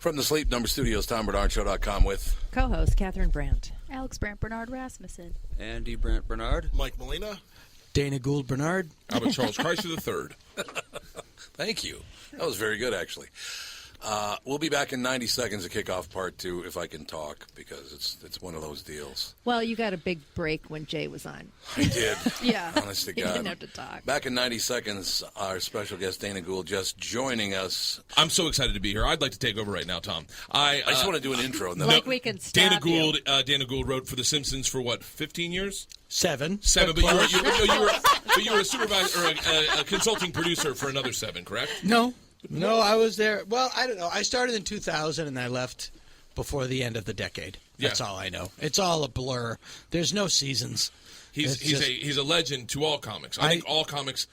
From the Sleep Number Studios, TomBarnardShow.com with co-host Catherine Brandt, Alex Brandt Bernard Rasmussen, Andy Brandt Bernard, Mike Molina, Dana Gould Bernard, Albert Charles Kreischer III. Thank you. That was very good, actually. We'll be back in 90 seconds to kick off part 2, if I can talk, because it's one of those deals. Well, you got a big break when Jay was on. I did. Yeah. Honest to You God. didn't have to talk. Back in 90 seconds, our special guest, Dana Gould, just joining us. I'm so excited to be here. I'd like to take over right now, Tom. I just want to do an intro. And then Like we can stop Dana Gould wrote for The Simpsons for, 15 years? Seven. But you were a supervisor or a consulting producer for another 7, correct? No, I was there. Well, I don't know. I started in 2000 and I left before the end of the decade. That's all I know. It's all a blur. There's no seasons. He's a legend to all comics. I think all comics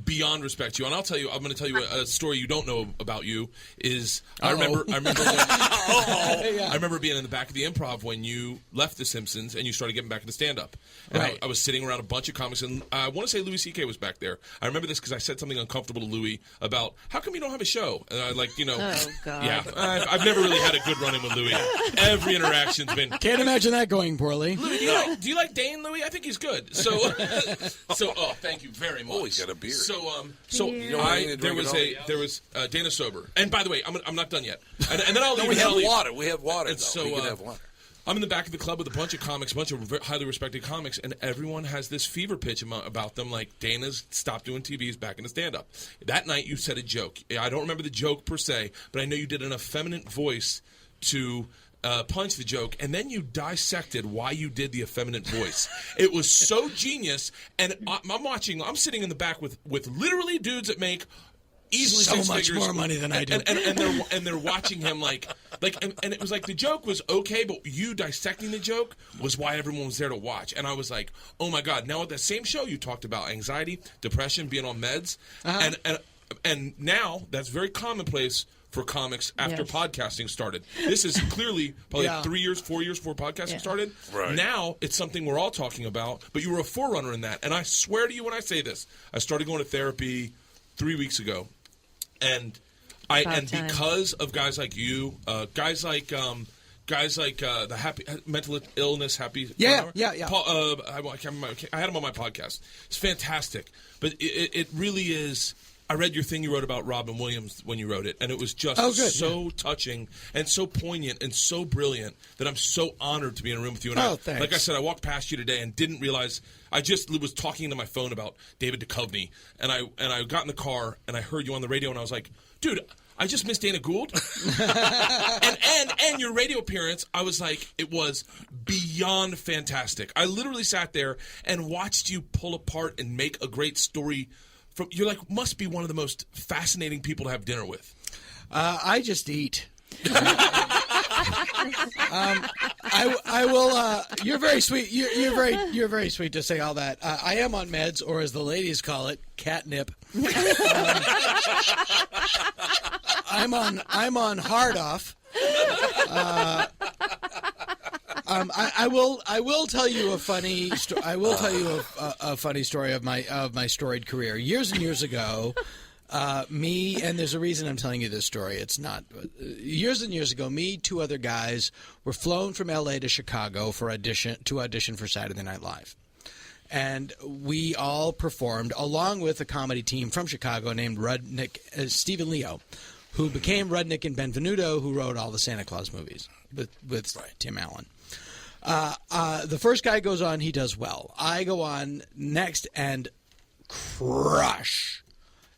beyond respect you. And I'm going to tell you a story you don't know about you is I remember being in the back of the Improv when you left The Simpsons and you started getting back into stand-up. And right. I was sitting around a bunch of comics, and I want to say Louis C.K. was back there. I remember this because I said something uncomfortable to Louis about, how come you don't have a show? And I Oh, God. Yeah, I've never really had a good run-in with Louis. Every interaction's been... Can't imagine that going poorly. Louis, do you like Dane, Louis? I think he's good. So thank you very much. Oh, he's got a beard. There was Dana sober, and by the way, I'm not done yet. And then I'll leave. We have water. We have water. And so, we can have water. I'm in the back of the club with a bunch of comics, a bunch of highly respected comics, and everyone has this fever pitch about them, like Dana's stopped doing TV, he's back into stand-up. That night, you said a joke. I don't remember the joke per se, but I know you did an effeminate voice to punch the joke, and then you dissected why you did the effeminate voice. It was so genius, and I'm sitting in the back with literally dudes that make easily so six much figures, more money than I do, and they're watching him and it was like the joke was okay, but you dissecting the joke was why everyone was there to watch. And I was like, oh my God! Now at that same show you talked about anxiety, depression, being on meds, and now that's very commonplace for comics after podcasting started. This is clearly probably 3 years, 4 years before podcasting started. Right. Now it's something we're all talking about, but you were a forerunner in that. And I swear to you when I say this, I started going to therapy 3 weeks ago. And because of guys like you, guys like the happy mental illness happy. Yeah. Paul, I can't remember. I had him on my podcast. It's fantastic, but it really is. I read your thing you wrote about Robin Williams when you wrote it, and it was just so touching and so poignant and so brilliant that I'm so honored to be in a room with you. And thanks. Like I said, I walked past you today and didn't realize. I just was talking to my phone about David Duchovny, and I got in the car and I heard you on the radio, and I was like, dude, I just missed Dana Gould. and your radio appearance, I was like, it was beyond fantastic. I literally sat there and watched you pull apart and make a great story. You're like, must be one of the most fascinating people to have dinner with. I just eat. I will. You're very sweet. You're very sweet to say all that. I am on meds, or as the ladies call it, catnip. I'm on hard off. I will tell you a funny. I will tell you a funny story of my storied career. Years and years ago, me, and there's a reason I'm telling you this story. It's not years and years ago. Me, 2 other guys were flown from L.A. to Chicago to audition for Saturday Night Live, and we all performed along with a comedy team from Chicago named Stephen Leo, who became Rudnick and Benvenuto, who wrote all the Santa Claus movies with Tim Allen. The first guy goes on, he does well. I go on next and crush.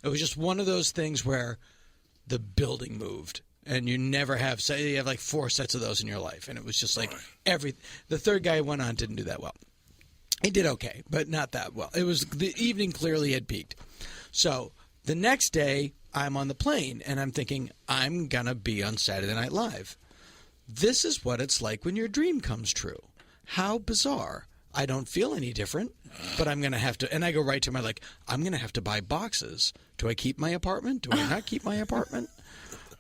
It was just one of those things where the building moved, and you never have. Say you have like 4 sets of those in your life, and it was just like The third guy went on, didn't do that well. He did okay, but not that well. It was the evening clearly had peaked. So the next day, I'm on the plane, and I'm thinking I'm gonna be on Saturday Night Live. This is what it's like when your dream comes true. How bizarre. I don't feel any different, but I'm going to have to, and I go right to my, I'm going to have to buy boxes. Do I keep my apartment? Do I not keep my apartment?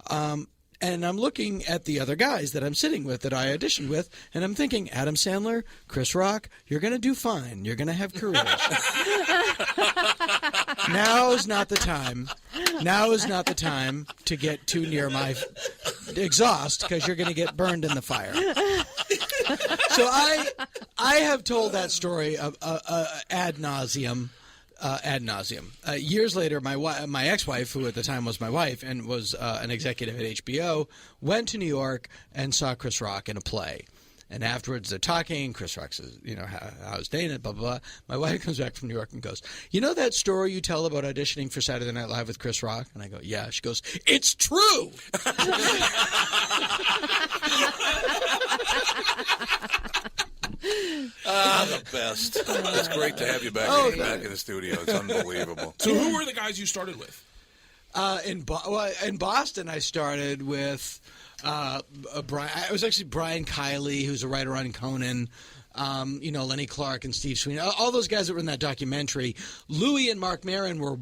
And And I'm looking at the other guys that I'm sitting with that I auditioned with, and I'm thinking, Adam Sandler, Chris Rock, you're going to do fine. You're going to have careers. Now is not the time. Now is not the time to get too near my exhaust because you're going to get burned in the fire. So I have told that story ad nauseum. Years later, my ex-wife, who at the time was my wife and was an executive at HBO, went to New York and saw Chris Rock in a play. And afterwards, they're talking. Chris Rock says, how's Dana, blah, blah, blah. My wife comes back from New York and goes, you know that story you tell about auditioning for Saturday Night Live with Chris Rock? And I go, yeah. She goes, it's true! The best. It's great to have you back in the studio. It's unbelievable. So who were the guys you started with? In Boston, I started with Brian. I was actually Brian Kiley, who's a writer on Conan. Lenny Clark and Steve Sweeney, all those guys that were in that documentary. Louis and Mark Maron were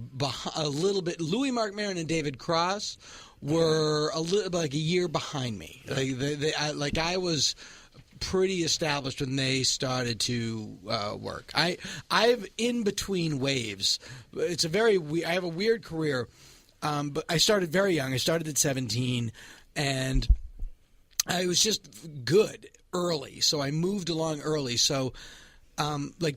a little bit. Louis, Mark Maron, and David Cross were a year behind me. I was pretty established when they started to work. I've in between waves. It's I have a weird career, but I started very young. I started at 17, and I was just good early, so I moved along early. So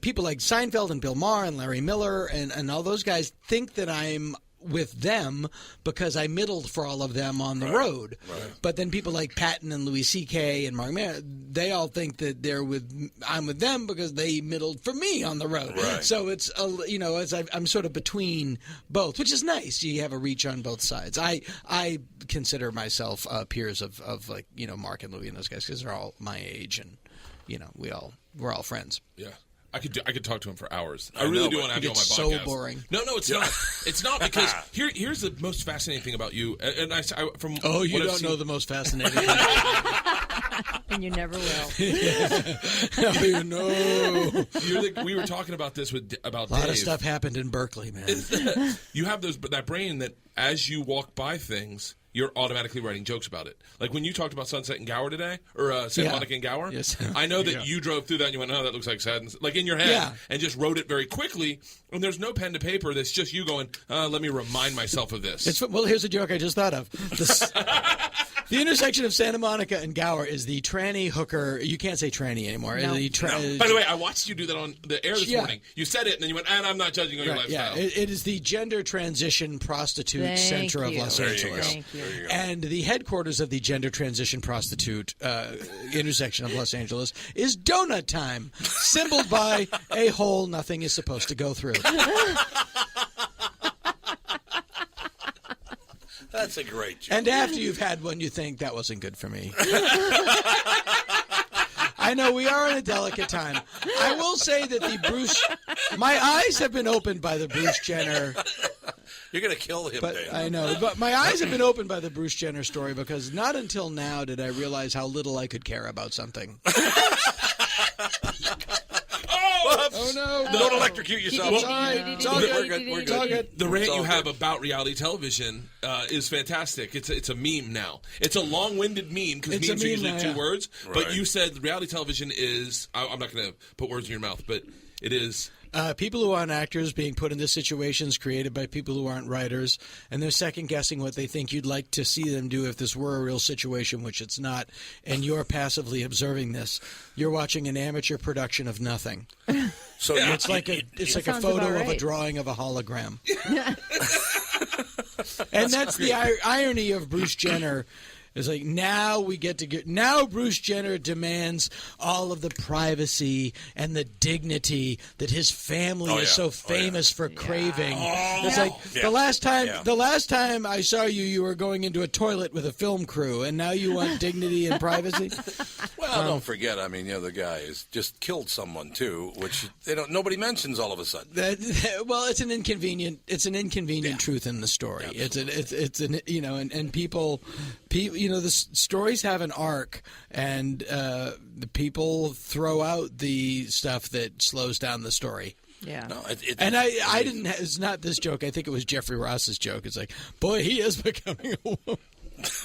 people like Seinfeld and Bill Maher and Larry Miller and all those guys think that I'm with them because I middled for all of them on the road. Right. But then people like Patton and Louis C.K. and Mark Maron, they all think that I'm with them because they middled for me on the road. Right. So it's I'm sort of between both, which is nice. You have a reach on both sides. I consider myself peers of Mark and Louis and those guys because they're all my age, and we're all friends. Yeah. I could talk to him for hours. I really do want to have you on my podcast. It's so boring. No, it's not. It's not because here's the most fascinating thing about you. And you don't know the most fascinating thing. And you never will. We were talking about this about Dave. A lot of stuff happened in Berkeley, man. You have that brain that as you walk by things, you're automatically writing jokes about it. Like when you talked about Sunset and Gower today, or Santa Monica and Gower, yes. I know that you drove through that and you went, oh, that looks like sad, like in your head, and just wrote it very quickly, and there's no pen to paper, that's just you going, let me remind myself of this. Well, here's a joke I just thought of. The intersection of Santa Monica and Gower is the tranny hooker. You can't say tranny anymore. No. By the way, I watched you do that on the air this morning. You said it, and then you went, and I'm not judging on your lifestyle. Yeah, it is the gender transition prostitute center of Los Angeles. Thank you. And the headquarters of the gender transition prostitute intersection of Los Angeles is Donut Time, symboled by a hole nothing is supposed to go through. That's a great joke. And after you've had one, you think that wasn't good for me. I know we are in a delicate time. I will say that my eyes have been opened by the Bruce Jenner. You're going to kill him, Dan. I know, but my eyes have been opened by the Bruce Jenner story because not until now did I realize how little I could care about something. Oh no! Don't electrocute yourself. It's all good. We're good. The rant you have about reality television is fantastic. It's a meme now. It's a long-winded meme because memes are usually two words. Right. But you said reality television is. I'm not going to put words in your mouth, but it is. People who aren't actors being put into situations created by people who aren't writers, and they're second-guessing what they think you'd like to see them do if this were a real situation, which it's not, and you're passively observing this. You're watching an amateur production of nothing. So it's like a photo of a drawing of a hologram. And that's the irony of Bruce Jenner. It's like now Bruce Jenner demands all of the privacy and the dignity that his family is so famous for craving. It's like the last time I saw you were going into a toilet with a film crew, and now you want dignity and privacy. Well, don't forget. I mean, the guy has just killed someone too, which nobody mentions all of a sudden. It's an inconvenient truth in the story. Absolutely. And people. The stories have an arc, and the people throw out the stuff that slows down the story. Yeah. No, I didn't. It's not this joke. I think it was Jeffrey Ross's joke. It's like, boy, he is becoming a woman.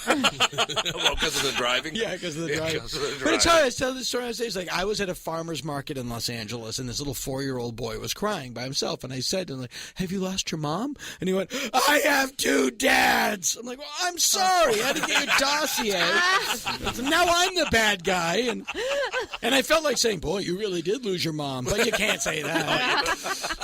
Well, because of the driving? Yeah, because of the driving. 'cause of the But it's driving. hard. I was telling this story on stage. Like, I was at a farmer's market in Los Angeles, and this little 4-year-old boy was crying by himself. And I said to him, like, "Have you lost your mom?" And he went, "I have 2 dads." I'm like, "Well, I'm sorry. I had to get your dossier." So now I'm the bad guy. And I felt like saying, "Boy, you really did lose your mom." But you can't say that.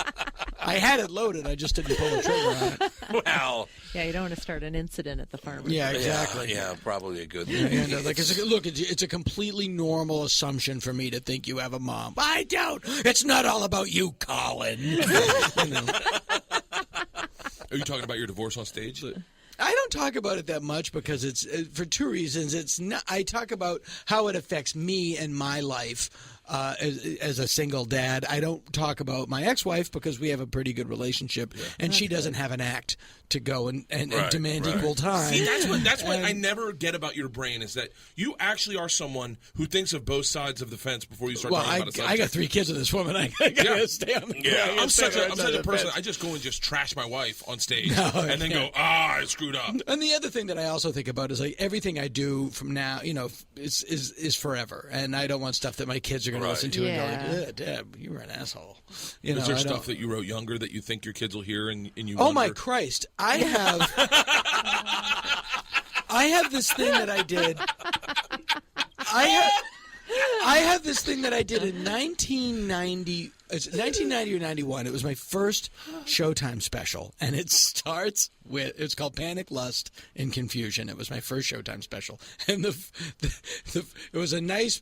I had it loaded. I just didn't pull the trigger on it. Wow. Yeah, you don't want to start an incident at the farmer's. Yeah, exactly. Yeah, probably a good And, like, it's a completely normal assumption for me to think you have a mom. I don't. It's not all about you, Colin. You know. Are you talking about your divorce on stage? I don't talk about it that much because it's for 2 reasons. It's not. I talk about how it affects me and my life as a single dad. I don't talk about my ex-wife because we have a pretty good relationship, and she doesn't have an act to go and demand equal time. See, that's what I never get about your brain is that you actually are someone who thinks of both sides of the fence before you start talking about a subject. I got 3 kids with this woman. I gotta stay on the. Yeah. I'm such a person. I just go and just trash my wife on stage and then go, I screwed up. And the other thing that I also think about is like everything I do from now, is forever, and I don't want stuff that my kids are going to listen to and go, like, Dad, you were an asshole. Is there stuff that you wrote younger that you think your kids will hear and you? Oh wonder? my Christ! I have this thing that I did. I have this thing that I did in 1990. It's 1990 or 91. It was my first Showtime special, and it starts with, it's called Panic, Lust, and Confusion. It was my first Showtime special, and it was a nice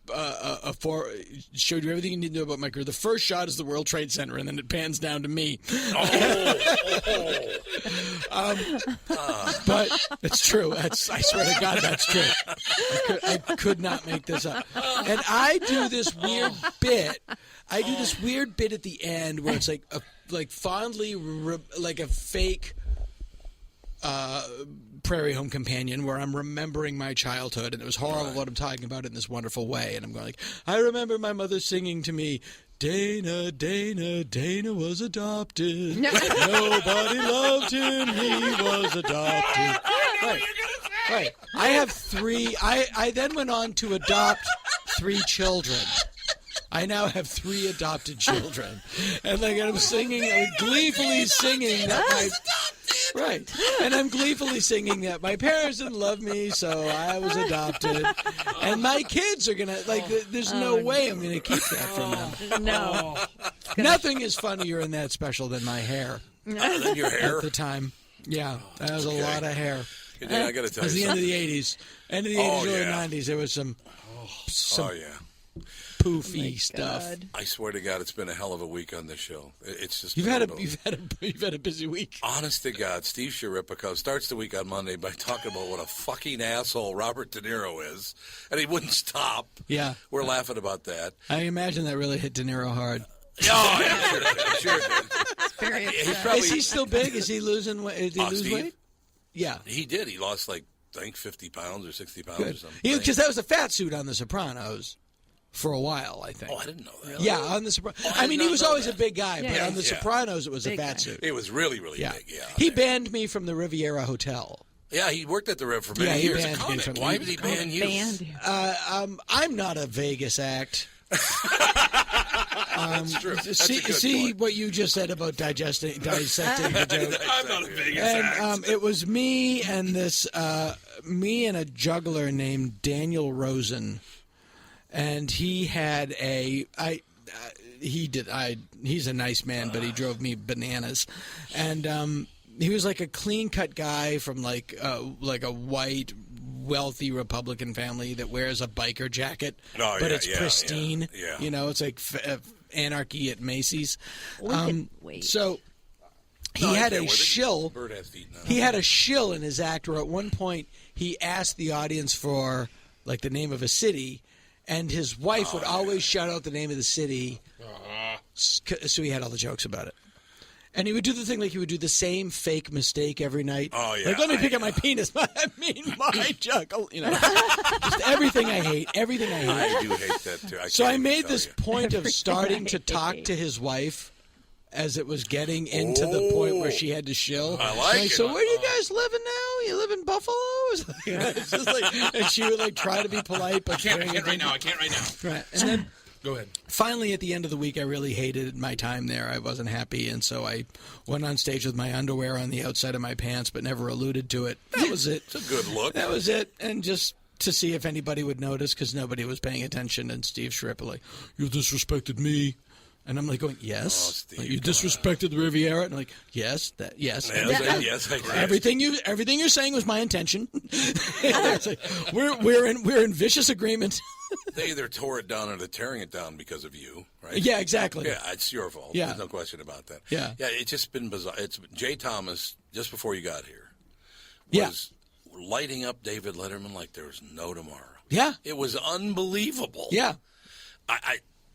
showed you everything you need to know about my career. The first shot is the World Trade Center, and then it pans down to me. But it's true. I swear to God, that's true. I could not make this up. And I do this weird bit. I do this weird bit at the end where it's like fondly like a fake Prairie Home Companion where I'm remembering my childhood, and it was horrible what I'm talking about in this wonderful way. And I'm going like, I remember my mother singing to me, Dana, Dana, Dana was adopted. Nobody loved him. He was adopted. Right. I have 3. I then went on to adopt 3 children. I now have 3 adopted children, and like I'm gleefully singing that I'm gleefully singing that my parents didn't love me, so I was adopted, and my kids are gonna There's no way I'm gonna keep that from them. No, Nothing is funnier in that special than my hair. Than your hair At the time. Yeah, that was a lot of hair. Yeah, I got to tell It was you the end of something. the 80s. End of the 80s, early 90s. There was some poofy stuff. I swear to God, it's been a hell of a week on this show. It's just You've had a busy week. Honest to God, Steve Shiripico starts the week on Monday by talking about what a fucking asshole Robert De Niro is, and he wouldn't stop. Yeah. We're laughing about that. I imagine that really hit De Niro hard. Oh, yeah, sure it did. He's probably, Is he still big? Is he losing weight? Did he lose Steve? weight? Yeah. He did. He lost I think 50 pounds or 60 pounds or something. Because that was a fat suit on The Sopranos for a while, I think. Oh, I didn't know that. Yeah, on The Sopranos. Oh, I mean, he was always that. a big guy, but Yeah. on The Sopranos, it was Big a fat guy. suit. It was really, really Yeah. big, yeah. He banned me from the Riviera Hotel. Yeah, he worked at the Rev for many Yeah, he years. banned me from- Why did he ban you? I'm not a Vegas act. That's true. That's a good See point. what you just said about dissecting the joke. I'm not a Vegas And act. it was me and me and a juggler named Daniel Rosen, and he had he's a nice man, but he drove me bananas, and he was like a clean cut guy from like a white, wealthy Republican family that wears a biker jacket, Oh, but yeah, it's yeah, pristine. yeah. You know, it's like anarchy at Macy's. Wait. So he No, I had can't a wear it. shill. Bird has to eat now. He had a shill in his act where at one point he asked the audience for like the name of a city, and his wife would always shout out the name of the city, so he had all the jokes about it. And he would do the thing like he would do the same fake mistake every night. Oh, yeah. Like, let me pick up my penis. I mean, my juggle. You know, just everything I hate. Everything I hate. I do hate that, too. So I can't made tell this you. point of starting to I talk hate. to his wife as it was getting into the point where she had to shill. I like Like, it. so where do you guys living now? You live in Buffalo?" It's just like, and she would like try to be polite, but I can't right now. Right, and then. Go ahead. Finally, at the end of the week, I really hated my time there. I wasn't happy, and so I went on stage with my underwear on the outside of my pants, but never alluded to it. That was it. It's a good look. That was it, and just to see if anybody would notice, because nobody was paying attention, and Steve Schripp like, "You disrespected me." And I'm like going, "Yes." Steve, like, you disrespected the Riviera? And I'm like, yes. Yes, I agree. Everything you're saying was my intention. It's like, we're in vicious agreement. They either tore it down or they're tearing it down because of you, right? Yeah, exactly. Yeah, it's your fault. Yeah. There's no question about that. Yeah. Yeah, it's just been bizarre. It's Jay Thomas, just before you got here, Yeah. was lighting up David Letterman like there was no tomorrow. Yeah. It was unbelievable. Yeah.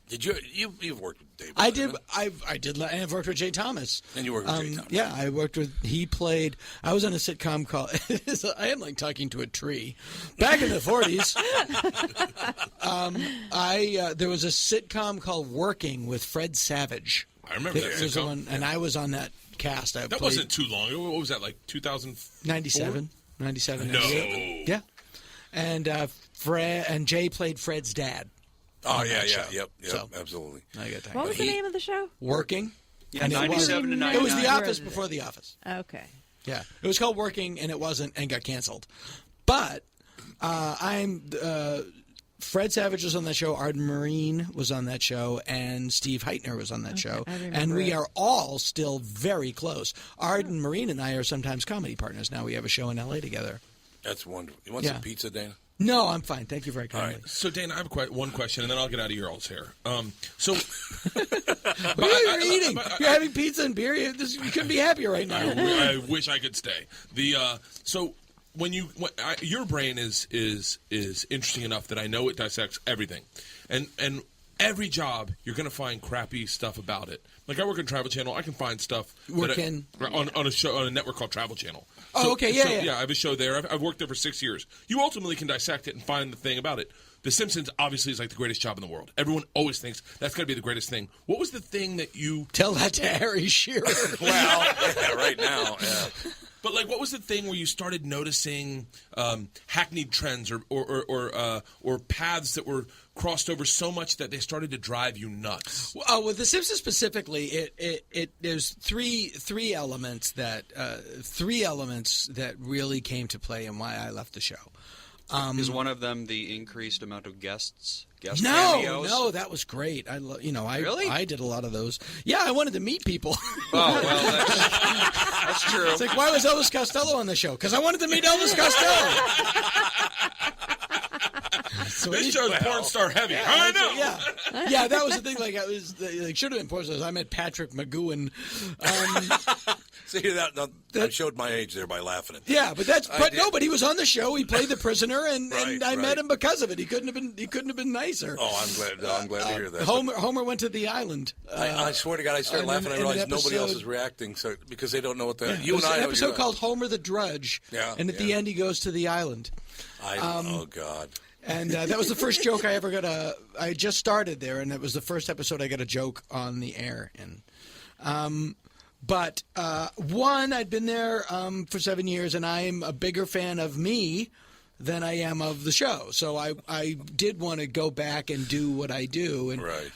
Did you've worked with David? I did. Letterman? I did. I've worked with Jay Thomas. And you worked with Jay Thomas. Yeah, I worked with. He played. I was on a sitcom called. I am like talking to a tree. Back in the 40s, there was a sitcom called Working with Fred Savage. I remember that was the sitcom. one, and I was on that cast. That wasn't too long ago. What was that, like 2004? 97. No. 98. Yeah. And Fred and Jay played Fred's dad. Oh, on yeah, that show. Yep, So, absolutely. I got that. What was the name of the show? Working. Yeah, And it 97 to was- 99. It was The Where Office is it? before The Office. Okay. Yeah, it was called Working, and it wasn't, and got canceled. But Fred Savage was on that show, Arden Marine was on that show, and Steve Heitner was on that show. I remember And we it. are all still very close. Arden Marine and I are sometimes comedy partners now. We have a show in L.A. together. That's wonderful. You want Yeah. some pizza, Dana? No, I'm fine. Thank you very All kindly. right. So, Dana, I have one question, and then I'll get out of your all's hair. So, What are you eating? You're having pizza and beer? You couldn't be happier right now. I wish I could stay. So when your brain is interesting enough that I know it dissects everything, and every job you're going to find crappy stuff about it. Like I work on Travel Channel, I can find stuff on a show on a network called Travel Channel. Oh, okay, yeah. I have a show there. I've worked there for 6 years. You ultimately can dissect it and find the thing about it. The Simpsons obviously is like the greatest job in the world. Everyone always thinks that's going to be the greatest thing. What was the thing that you Tell that to Harry Shearer. Well, yeah, right now, yeah. But like, what was the thing where you started noticing hackneyed trends or paths that were crossed over so much that they started to drive you nuts? With The Simpsons specifically, there's three elements that really came to play and why I left the show. Is one of them the increased amount of guest cameos? No, that was great. Really? I did a lot of those. Yeah, I wanted to meet people. Oh, well, that's true. It's like, why was Elvis Costello on the show? Because I wanted to meet Elvis Costello. This show's porn star heavy. I know. Yeah, that was the thing. Like, should have been porn stars. I met Patrick McGowan. See, I showed my age there by laughing at that. Yeah, but he was on the show. He played the prisoner, and I met him because of it. He couldn't have been nicer. Oh, I'm glad to hear that. Homer went to the island. I swear to God, I started laughing. I in an realized nobody else episode- is reacting, so because they don't know what the It you was and I an know episode you're- called Homer the Drudge. Yeah, and at the yeah. end he goes to the island. Oh God. And that was the first joke I ever got I just started there, and it was the first episode I got a joke on the air in. But I'd been there for 7 years, and I'm a bigger fan of me than I am of the show. So I did want to go back and do what I do. And, Right.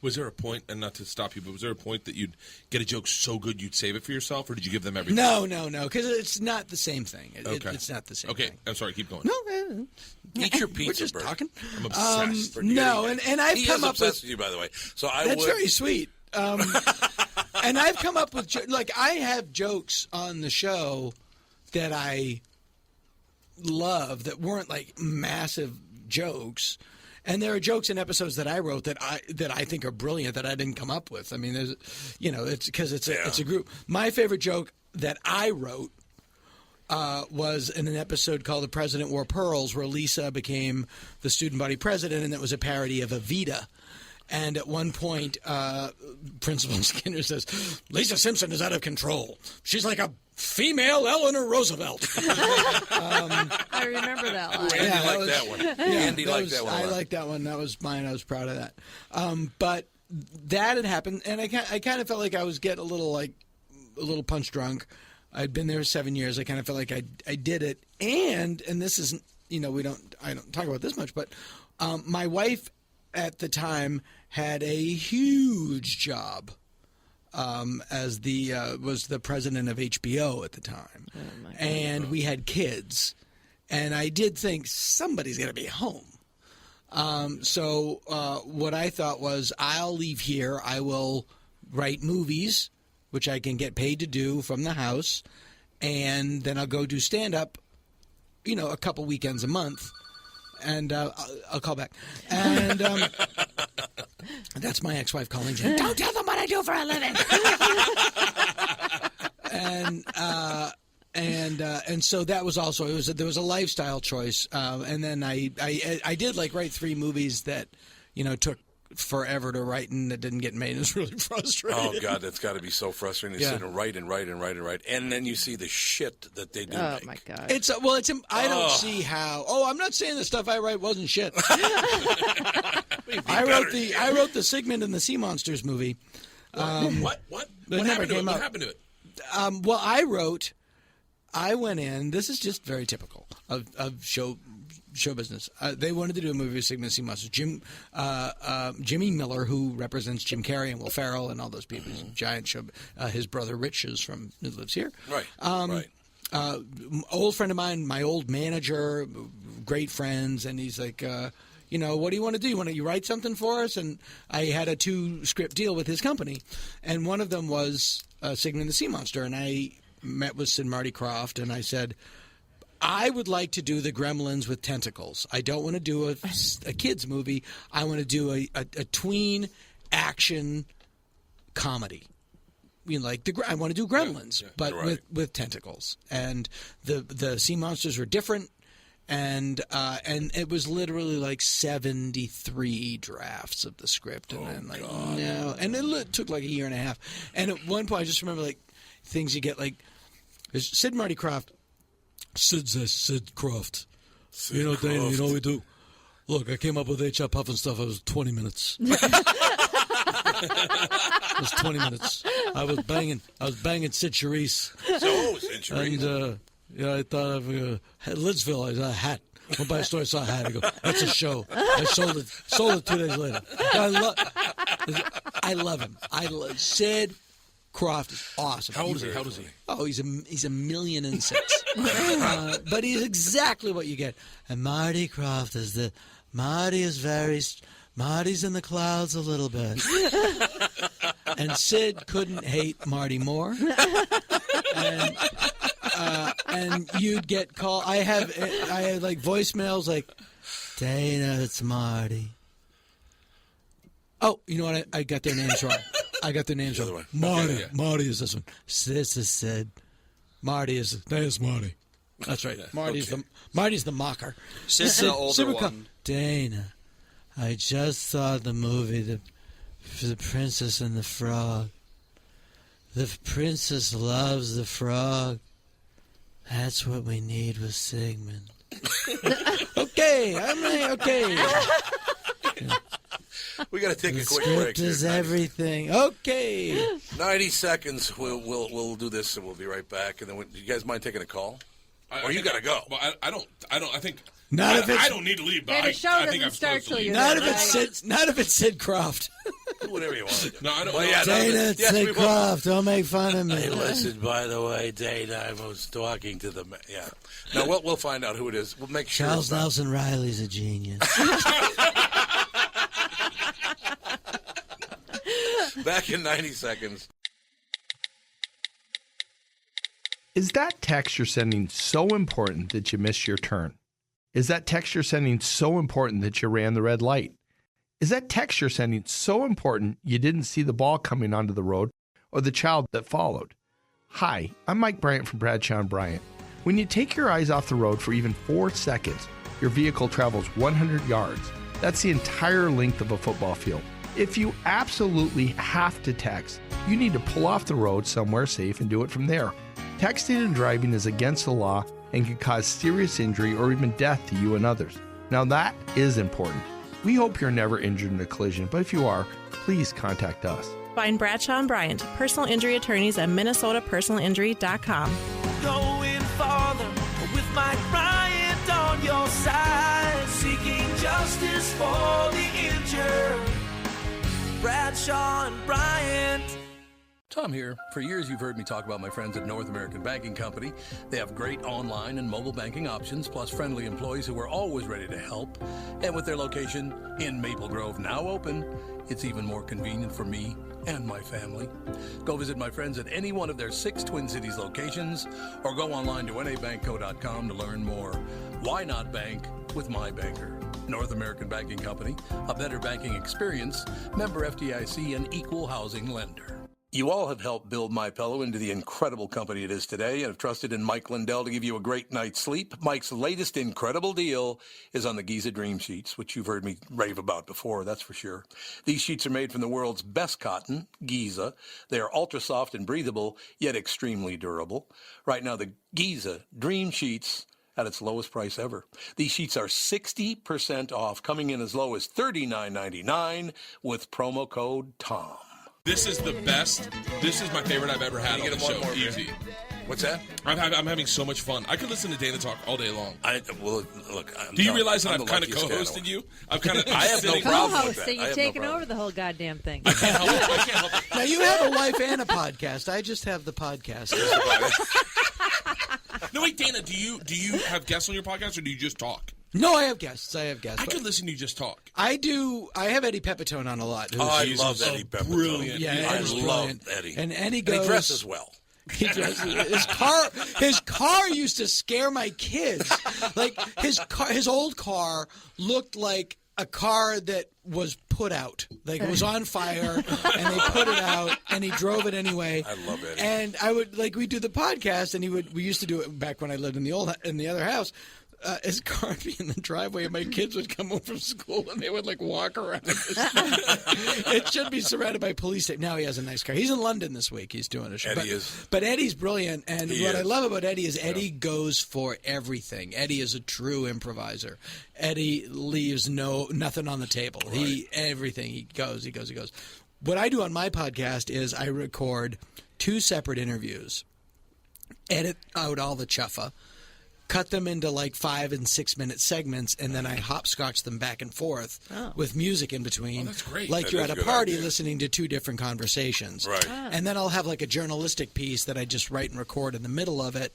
Was there a point, and not to stop you, but was there a point that you'd get a joke so good you'd save it for yourself, or did you give them everything? No, because it's not the same thing. Okay. It's not the same Okay, thing. I'm sorry. Keep going. No, Eat your we're pizza, just Bert. talking. I'm obsessed. No, and I've he come is up obsessed with... with you, by the way. So That's very sweet. And I've come up with I have jokes on the show that I love that weren't like massive jokes, and there are jokes in episodes that I wrote that I think are brilliant that I didn't come up with. I mean, there's it's because it's a group. My favorite joke that I wrote was in an episode called "The President Wore Pearls," where Lisa became the student body president, and it was a parody of Evita. And at one point, Principal Skinner says, "Lisa Simpson is out of control. She's like a female Eleanor Roosevelt." I remember that line. Andy liked that one. Andy liked that one. I liked that one. That was mine. I was proud of that. But that had happened, and I kind of felt like I was getting a little punch drunk. I'd been there 7 years. I kind of felt like I did it. And this isn't, I don't talk about this much, but my wife at the time had a huge job as was the president of HBO at the time. Oh my God. And we had kids. And I did think somebody's going to be home. So what I thought was, I'll leave here. I will write movies, which I can get paid to do from the house, and then I'll go do stand-up, a couple weekends a month, and I'll call back. And that's my ex-wife calling, saying, "Don't tell them what I do for a living." And so that was also there was a lifestyle choice, and then I did write 3 movies that took forever to write and that didn't get made. It was really frustrating. Oh God, that's got to be so frustrating to sit and write, and then you see the shit that they do. Oh make. my God. I don't see how. Oh, I'm not saying the stuff I write wasn't shit. I wrote the Sigmund and the Sea Monsters movie. What happened to it? I went in. This is just very typical of show business. They wanted to do a movie with Sigmund and Sea Monsters. Jimmy Miller, who represents Jim Carrey and Will Ferrell and all those people, he's a giant show. His brother Rich who lives here. Right. Right. Old friend of mine, my old manager, great friends, and he's like, what do you want to do? You write something for us? And I had a 2-script deal with his company, and one of them was Sigmund and the Sea Monster, and I met with Sid Marty Krofft, and I said, I would like to do the Gremlins with tentacles. I don't want to do a kids movie. I want to do a tween action comedy. I want to do Gremlins, but with tentacles. And the sea monsters were different, and it was literally 73 drafts of the script, and no, and it took a year and a half. And at one point, I just remember things you get Sid Marty Krofft. Sid Krofft. Dana, you know what we do? Look, I came up with H.R. Puff and stuff. I was 20 minutes. It was 20 minutes. I was banging Sid Charisse. So, Sid Charisse. And, I thought of Lidsville. I saw a hat. Went by a store, I saw a hat. I go, that's a show. I sold it 2 days later. I love him. Sid Krofft is awesome. How old is he? Oh, he's $1,000,006. But he's exactly what you get. And Marty Krofft is Marty's in the clouds a little bit. And Sid couldn't hate Marty more. And you'd get called. I had voicemails Dana, it's Marty. Oh, you know what? I got their names wrong. Marty is this one. This is Sid. There's Marty. That's right. Marty's the mocker. Sid's the older one. Dana, I just saw the movie the Princess and the Frog. The princess loves the frog. That's what we need with Sigmund. Okay. We got to take a quick script break. Is everything okay? 90 seconds. We'll do this, and we'll be right back. And then, do you guys mind taking a call? Or you got to go? Well, I don't. I think. Not if it's. I don't need to leave, but the show I think I'm doesn't start supposed to till leave. you're Not there, if it's Sid Krofft. Whatever you want. No, I don't. Well, know. yeah, Dana, Sid Krofft, don't make fun of me. Hey, listen, by the way, Dana, I was talking to the man. Yeah. No, we'll find out who it is. We'll make sure. Charles Nelson Riley's a genius. Back in 90 seconds. Is that text you're sending so important that you missed your turn? Is that text you're sending so important that you ran the red light? Is that text you're sending so important you didn't see the ball coming onto the road or the child that followed? Hi, I'm Mike Bryant from Bradshaw & Bryant. When you take your eyes off the road for even 4 seconds, your vehicle travels 100 yards. That's the entire length of a football field. If you absolutely have to text, you need to pull off the road somewhere safe and do it from there. Texting and driving is against the law and can cause serious injury or even death to you and others. Now that is important. We hope you're never injured in a collision, but if you are, please contact us. Find Bradshaw & Bryant, personal injury attorneys at minnesotapersonalinjury.com. Going farther with Mike Bryant on your side, seeking justice for the injured. Bradshaw & Bryant. Tom here. For years, you've heard me talk about my friends at North American Banking Company. They have great online and mobile banking options, plus friendly employees who are always ready to help. And with their location in Maple Grove now open, it's even more convenient for me and my family. Go visit my friends at any one of their 6 Twin Cities locations or go online to nabankco.com to learn more. Why not bank with my banker? North American Banking Company, a better banking experience, member FDIC, and equal housing lender. You all have helped build My Pillow into the incredible company it is today and have trusted in Mike Lindell to give you a great night's sleep. Mike's latest incredible deal is on the Giza Dream Sheets, which you've heard me rave about before, that's for sure. These sheets are made from the world's best cotton, Giza. They are ultra soft and breathable, yet extremely durable. Right now, the Giza Dream Sheets at its lowest price ever. These sheets are 60% off, coming in as low as $39.99 with promo code TOM. This is the best. This is my favorite I've ever had on the show. Easy. What's that? I'm having so much fun. I could listen to Dana talk all day long. Do you realize that I've kind of co-hosted you? I have no problem with that. So you're taking over the whole goddamn thing. I can't help it. Now, you have a wife and a podcast. I just have the podcast. No, wait, Dana, do you have guests on your podcast, or do you just talk? No, I have guests. I could listen to you just talk. I do. I have Eddie Pepitone on a lot. I love Eddie Pepitone. Brilliant. Yeah, I love Eddie. And Eddie goes. And he dresses well. He dresses. His car used to scare my kids. Like his old car looked like a car that was put out. Like, it was on fire, and they put it out, and he drove it anyway. I love Eddie. And we'd do the podcast, and we used to do it back when I lived in the other house. His car would be in the driveway, and my kids would come home from school, and they would, walk around. It should be surrounded by police tape. Now he has a nice car. He's in London this week. He's doing a show. Eddie is. But Eddie's brilliant, and what I love about Eddie is Eddie goes for everything. Eddie is a true improviser. Eddie leaves nothing on the table. Right. Everything. He goes. What I do on my podcast is I record 2 separate interviews, edit out all the chuffa, cut them into 5 and 6 minute segments, and then I hopscotch them back and forth with music in between. Oh, that's great. Like That you're is at a a good party idea. listening to 2 different conversations. Right. And then I'll have a journalistic piece that I just write and record in the middle of it.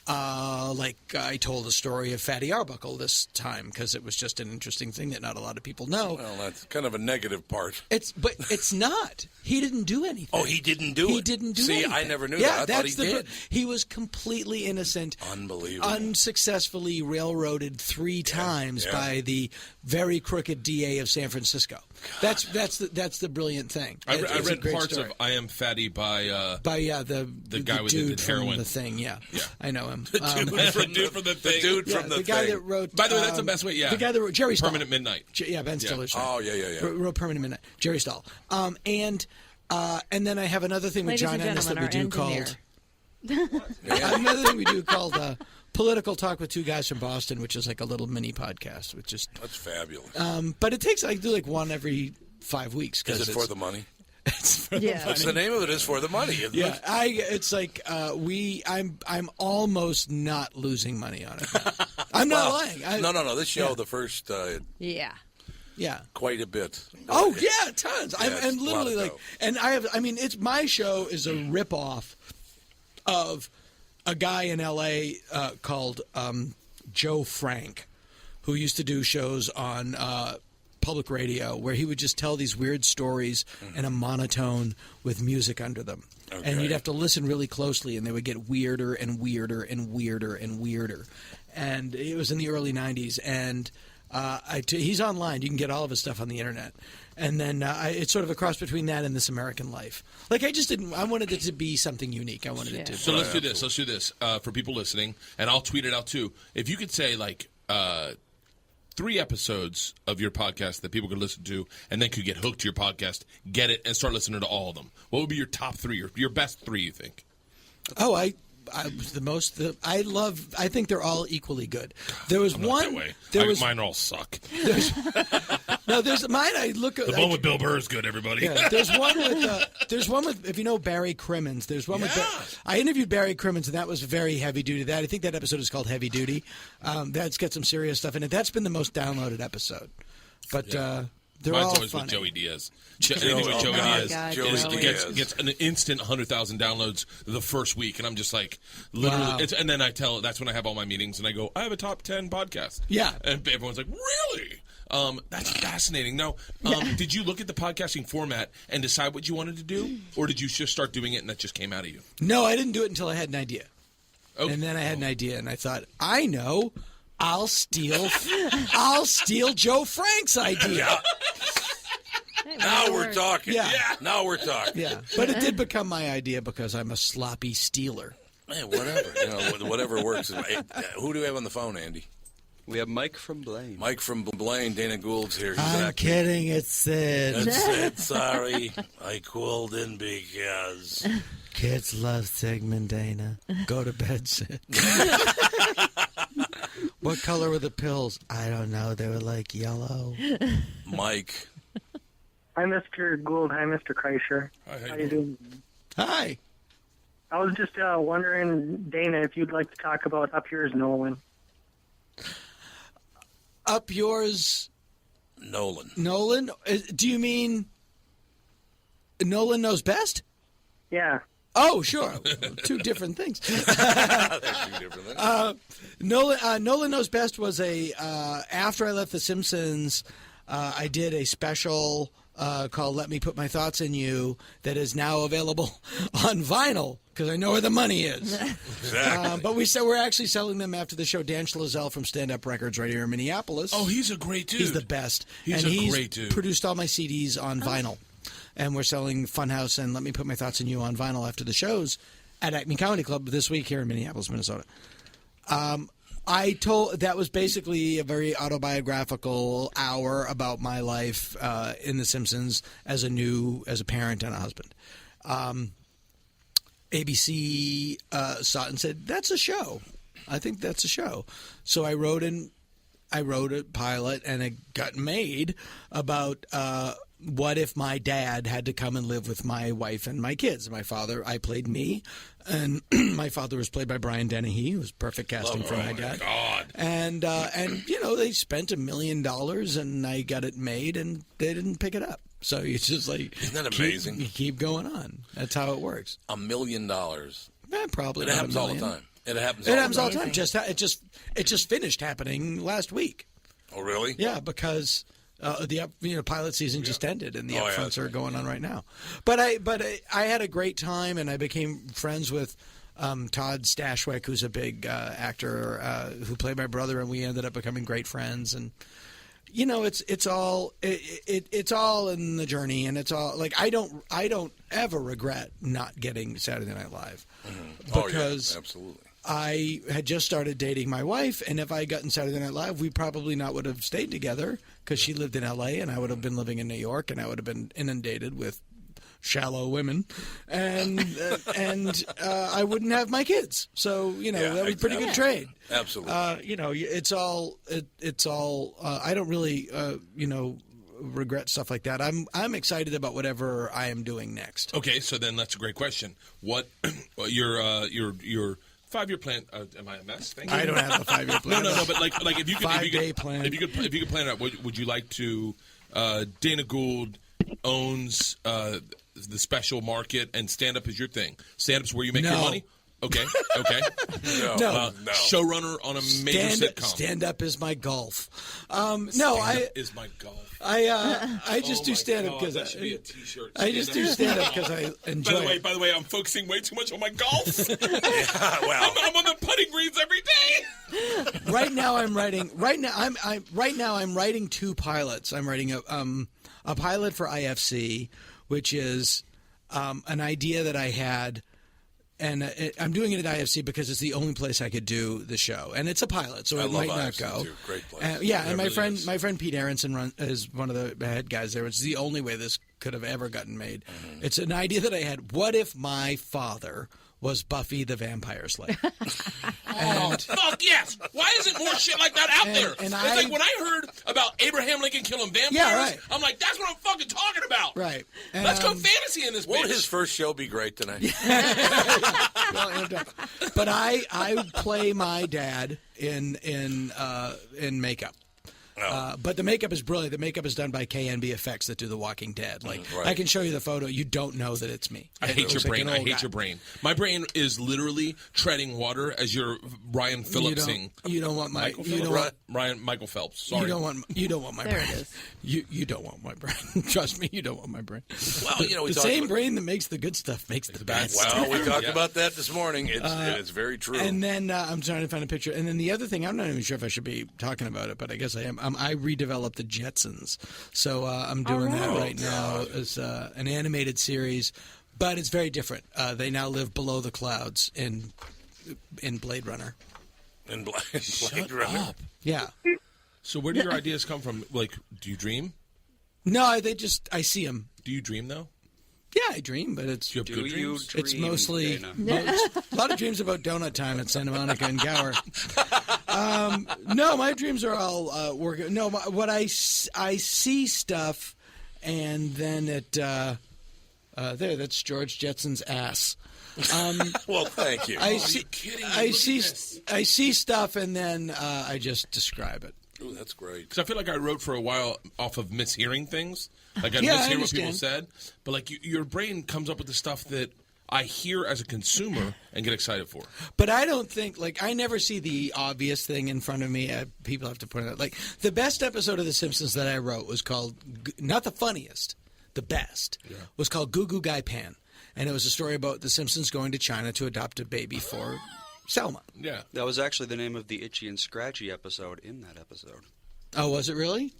I told a story of Fatty Arbuckle this time because it was just an interesting thing that not a lot of people know. Well, that's kind of a negative part. But it's not. He didn't do anything. Oh, he didn't do it? He didn't do anything. See, I never knew that. I thought he did. He was completely innocent. Unbelievable. Unsuccessfully railroaded 3 times by the very crooked DA of San Francisco. That's the brilliant thing. I It's a read great parts story. of I Am Fatty by the guy with dude the from heroin. The Thing. Yeah. I know him. The dude from the thing. The guy that wrote. By the way, that's the best way. Yeah. The guy that wrote Jerry Stahl. Permanent Midnight. Ben Stiller's. Oh, yeah. Wrote Permanent Midnight. Jerry Stahl. And then I have another thing with Ladies John and Ennis that we do gentlemen, another thing we do called Political Talk with 2 Guys from Boston, which is a little mini podcast, which is That's fabulous. but it takes I do one every 5 weeks. Is it for the money? It's for Yeah. the money. That's the name of it. Is for the money. Isn't Yeah, it? I'm almost not losing money on it. I'm not lying. No. This show, the first, Yeah. Yeah. quite a bit. Oh yeah, tons. Yeah, I'm it's a literally lot of dough. and it's my show is a ripoff of a guy in L.A. Called Joe Frank, who used to do shows on public radio where he would just tell these weird stories in a monotone with music under them. Okay. And you'd have to listen really closely, and they would get weirder and weirder and weirder and weirder. And it was in the early 90s, and he's online. You can get all of his stuff on the internet. And then it's sort of a cross between that and This American Life. I wanted it to be something unique. I wanted it to. So let's do this. For people listening, and I'll tweet it out too. If you could say 3 episodes of your podcast that people could listen to and then could get hooked to your podcast, get it, and start listening to all of them, what would be your top 3, your best 3, you think? Oh, I think they're all equally good. There was I'm not one. That way. Mine all suck. There's mine. I look at the one with Bill Burr is good. Everybody. Yeah, there's one with if you know Barry Crimmins. There's one with. I interviewed Barry Crimmins, and that was very heavy duty. I think that episode is called Heavy Duty. That's got some serious stuff in it. That's been the most downloaded episode. But they're Mine's all always funny. with Joey Diaz. Anything with Joey Diaz, gets an instant 100,000 downloads the first week, and I'm just like, literally. Wow. And then that's when I have all my meetings, and I go, I have a top 10 podcast. Yeah, and everyone's like, really? That's fascinating. Now, did you look at the podcasting format and decide what you wanted to do, or did you just start doing it and that just came out of you? No, I didn't do it until I had an idea. Okay. And then I had an idea, and I thought, I know, I'll steal Joe Frank's idea. Now we're talking. Yeah. Now we're talking. Yeah, but it did become my idea because I'm a sloppy stealer. Man, whatever. Whatever works. Who do we have on the phone, Andy? We have Mike from Blaine. Mike from Blaine. Dana Gould's here. I'm kidding. It's Sid. It's Sid. Sorry. I called in because kids love Sigmund, Dana. Go to bed, Sid. What color were the pills? I don't know. They were like yellow. Mike. Hi, Mr. Gould. Hi, Mr. Kreischer. Hi, how you doing? Hi. I was just wondering, Dana, if you'd like to talk about Up Yours, Nolan. Up Yours... Nolan. Nolan? Do you mean Nolan Knows Best? Yeah. Oh, sure. Two different things. Nolan Knows Best was after I left The Simpsons, I did a special called Let Me Put My Thoughts in You that is now available on vinyl because I know where the money is. Exactly. But we're actually selling them after the show. Dan Schlazell from Stand Up Records right here in Minneapolis. Oh, he's a great dude. He's the best. He's a great dude. Produced all my CDs on vinyl. And we're selling Funhouse and Let Me Put My Thoughts in You on vinyl after the shows at Acme Comedy Club this week here in Minneapolis, Minnesota. That was basically a very autobiographical hour about my life in The Simpsons as a parent and a husband. ABC saw it and said, "That's a show. I think that's a show." So I wrote a pilot, and it got made about what if my dad had to come and live with my wife and my kids. I played me, and my father was played by Brian Dennehy, who was perfect casting for my dad. God. And they spent $1 million, and I got it made, and they didn't pick it up. So it's just like, isn't that amazing? Keep going on. That's how it works. $1 million. Probably. It happens all the time. It happens all the time. It just finished happening last week. Oh, really? Yeah, because the pilot season just ended, and the upfronts are going on right now. But I had a great time, and I became friends with Todd Stashwick, who's a big actor who played my brother, and we ended up becoming great friends. And it's all in the journey, and it's all like I don't ever regret not getting Saturday Night Live because absolutely. I had just started dating my wife, and if I had gotten Saturday Night Live, we probably not would have stayed together because she lived in L.A. and I would have been living in New York, and I would have been inundated with shallow women, and I wouldn't have my kids. So that was a pretty good trade. Absolutely. It's all. I don't really regret stuff like that. I'm excited about whatever I am doing next. Okay, so then that's a great question. What your 5-year plan? Am I a mess? Thank you. I don't have a 5-year plan. No. But like if you could 5-day plan. If you could plan it out, would you like to? Dana Gould owns the special market, and stand up is your thing. Stand up's where you make your money. Okay. No. Showrunner on a major sitcom. Stand up is my golf. Is my golf. I just do stand up because that should be a T-shirt. I just do stand up because I enjoy it. By the way, I'm focusing way too much on my golf. Well, I'm on the putting greens every day. Right now, I'm writing. I'm writing 2 pilots. I'm writing a pilot for IFC, which is an idea that I had. And I'm doing it at IFC because it's the only place I could do the show, and it's a pilot, so it might not go. Too. Great place. And my friend Pete Aronson is one of the head guys there. It's the only way this could have ever gotten made. Mm-hmm. It's an idea that I had. What if my father was Buffy the Vampire Slayer. Oh, fuck yes! Why isn't more shit like that out there? And it's like when I heard about Abraham Lincoln killing vampires, right. I'm like, that's what I'm fucking talking about. Right. Let's go fantasy in this bitch. Won't his first show be great tonight? But I play my dad in makeup. But the makeup is brilliant. The makeup is done by KNB Effects that do The Walking Dead. Like I can show you the photo. You don't know that it's me. I hate your brain. I hate your brain. My brain is literally treading water as you're Ryan Phillipsing. You don't want my. Michael Phelps. Sorry. You don't want my There brain. it is. You don't want my brain. Trust me, you don't want my brain. Well, we the same brain that makes the good stuff makes the bad stuff. Well, we talked about that this morning. It's very true. And then I'm trying to find a picture. And then the other thing, I'm not even sure if I should be talking about it, but I guess I am. I redeveloped the Jetsons, so I'm doing that right now as an animated series, but it's very different. They now live below the clouds in Blade Runner. In Blade Runner. Up. Yeah. So where do your ideas come from? Like, do you dream? No, I see them. Do you dream though? Yeah, I dream, but it's Do you have good dreams? it's mostly a lot of dreams about donut time at Santa Monica and Gower. No, my dreams are all working. No, what I see stuff, and then it that's George Jetson's ass. Well, thank you. I see stuff, and then I just describe it. Ooh, that's great. Because I feel like I wrote for a while off of mishearing things. Like I'd Yeah, I mishear what people understand. said. But like your brain comes up with the stuff that I hear as a consumer and get excited for. But I don't think, I never see the obvious thing in front of me. People have to point it out. Like, the best episode of The Simpsons that I wrote was called, not the funniest, the best, was called Goo Goo Gai Pan. And it was a story about the Simpsons going to China to adopt a baby for Selma. Yeah. That was actually the name of the Itchy and Scratchy episode in that episode. Oh, was it really?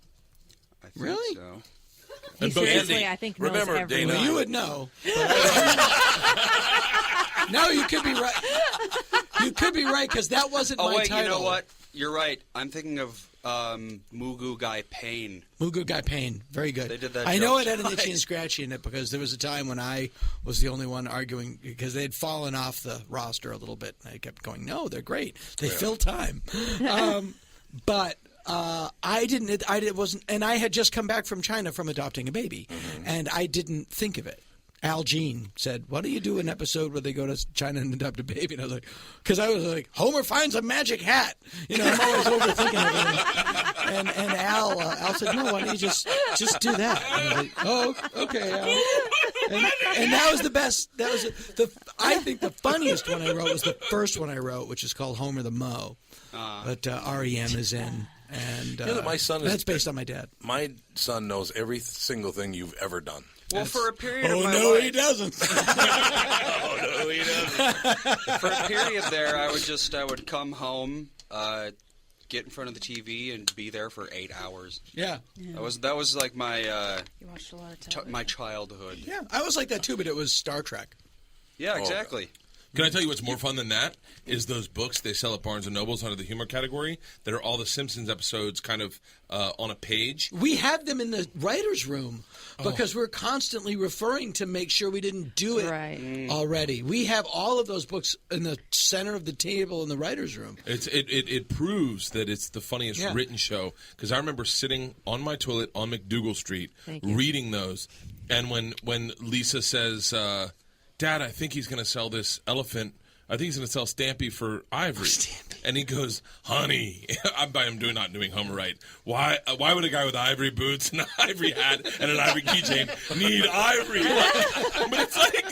I think Really? so. He seriously, I think, knows remember, everyone. Dana, Well, you would know. No, you could be right. You could be right, because that wasn't my title. You know what? You're right. I'm thinking of Mugu Gai Pain. Mugu Gai Pain. Very good. They did that I know joke it had an twice. itchy and scratchy in it, because there was a time when I was the only one arguing, because they had fallen off the roster a little bit. And I kept going, no, they're great. They fill time. But I didn't. It wasn't, and I had just come back from China from adopting a baby, and I didn't think of it. Al Jean said, "Why don't you do an episode where they go to China and adopt a baby?" And I was like, because I was like, Homer finds a magic hat. You know, I'm always overthinking everything. And Al said, "No, why don't you just do that?" And I was like, "Oh, okay, Al." And that was the best. That was I think the funniest one I wrote was the first one I wrote, which is called Homer the Mo. But REM is in, and that my son is, that's based on my dad. My son knows every single thing you've ever done. Well, for a period of my no, life, he doesn't. Oh, no, he doesn't. for a period there, I would come home, get in front of the TV, and be there for 8 hours. Yeah. That was like my You watched a lot of television. my childhood. Yeah, I was like that too, but it was Star Trek. Yeah, exactly. Can I tell you what's more fun than that? Is those books they sell at Barnes & Noble's under the humor category that are all the Simpsons episodes kind of on a page. We have them in the writer's room because we're constantly referring to make sure we didn't do it already. We have all of those books in the center of the table in the writer's room. It proves that it's the funniest written show, because I remember sitting on my toilet on McDougal Street reading those, and when Lisa says, "Dad, I think he's going to sell this elephant. I think he's going to sell Stampy for Ivory." And he goes, "Honey," I'm not doing Homer right. Why would a guy with ivory boots and an ivory hat and an ivory keychain need ivory? But it's like,